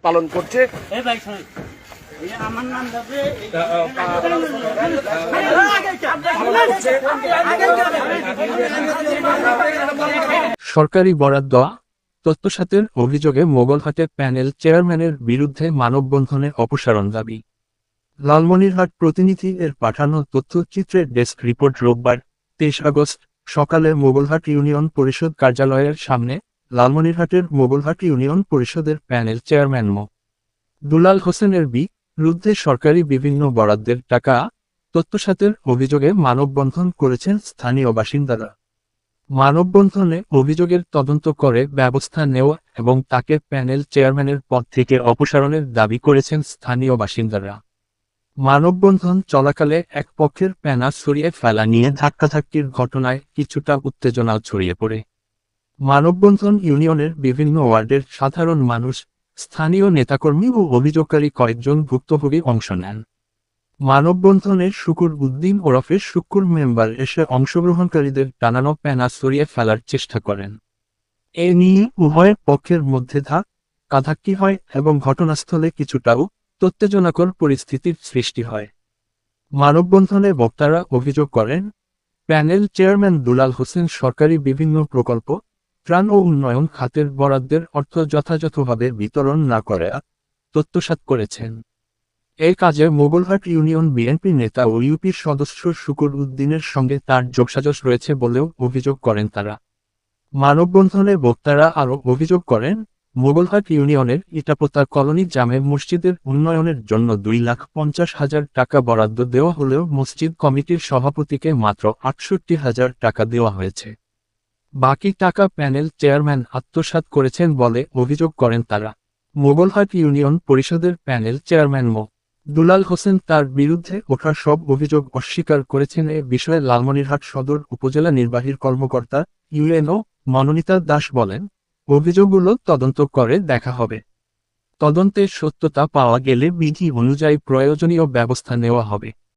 পালন করছে। আমার নাম সরকারি বরাত দেওয়া তথ্যসাতের অভিযোগে মোগলহাটের প্যানেল চেয়ারম্যানের বিরুদ্ধে মানববন্ধনে অপসারণ দাবি। লালমনিরহাট প্রতিনিধি এর পাঠানো তথ্যচিত্রের ডেস্ক রিপোর্ট। রোববার 23 আগস্ট সকালে মোগলহাট ইউনিয়ন পরিষদ কার্যালয়ের সামনে লালমনিরহাটের মোগলহাট ইউনিয়ন পরিষদের প্যানেল চেয়ারম্যান মো. দুলাল হোসেনের বিরুদ্ধে সরকারি বিভিন্ন বরাদ্দের টাকা তথ্যসাতের অভিযোগে মানববন্ধন করেছেন স্থানীয় বাসিন্দারা। মানববন্ধনে অভিযোগের তদন্ত করে ব্যবস্থা নেওয়া এবং তাকে প্যানেল চেয়ারম্যানের পদ থেকে অপসারণের দাবি করেছেন স্থানীয় বাসিন্দারা। মানববন্ধন চলাকালে এক পক্ষের প্যানা সরিয়ে ফেলা নিয়ে ধাক্কাধাক্কির ঘটনায় কিছুটা উত্তেজনাও ছড়িয়ে পড়ে। মানববন্ধন ইউনিয়নের বিভিন্ন ওয়ার্ডের সাধারণ মানুষ, স্থানীয় নেতাকর্মী ও অভিযোগকারী কয়েকজন ভুক্তভোগী অংশ নেন। মানববন্ধনে শুকুর উদ্দিন ওরফে শুক্কুর মেম্বার এসে অংশগ্রহণকারীদের টানানো প্যানা সরিয়ে ফেলার চেষ্টা করেন। এ নিয়ে উভয় পক্ষের মধ্যে ধাক্কাধাক্কি হয় এবং ঘটনাস্থলে কিছুটাও উত্তেজনাকর পরিস্থিতির সৃষ্টি হয়। মানববন্ধনে বক্তারা অভিযোগ করেন, প্যানেল চেয়ারম্যান দুলাল হোসেন সরকারি বিভিন্ন প্রকল্প, ত্রাণ ও উন্নয়ন খাতের বরাদ্দের অর্থ যথাযথভাবে বিতরণ না করে তথ্যসাৎ করেছেন। এই কাজে মোগলহাট ইউনিয়ন বিএনপি নেতা ও ইউপির সদস্য শুকুর উদ্দিনের সঙ্গে তার যোগসাজশ রয়েছে বলেও অভিযোগ করেন তারা। মানববন্ধনে বক্তারা আরও অভিযোগ করেন, মোগলহাট ইউনিয়নের ইটাপোতা কলোনি জামে মসজিদের উন্নয়নের জন্য 2,50,000 টাকা বরাদ্দ দেওয়া হলেও মসজিদ কমিটির সভাপতিকে মাত্র 68,000 টাকা দেওয়া হয়েছে। বাকি টাকা প্যানেল চেয়ারম্যান আত্মসাৎ করেছেন বলে অভিযোগ করেন তারা। মোগলহাট ইউনিয়ন পরিষদের প্যানেল চেয়ারম্যান মো. দুলাল হোসেন তার বিরুদ্ধে ওঠা সব অভিযোগ অস্বীকার করেছেন। এ বিষয়ে লালমনিরহাট সদর উপজেলা নির্বাহী কর্মকর্তা ইউএনও মনোনীতা দাস বলেন, অভিযোগগুলো তদন্ত করে দেখা হবে। তদন্তের সত্যতা পাওয়া গেলে বিধি অনুযায়ী প্রয়োজনীয় ব্যবস্থা নেওয়া হবে।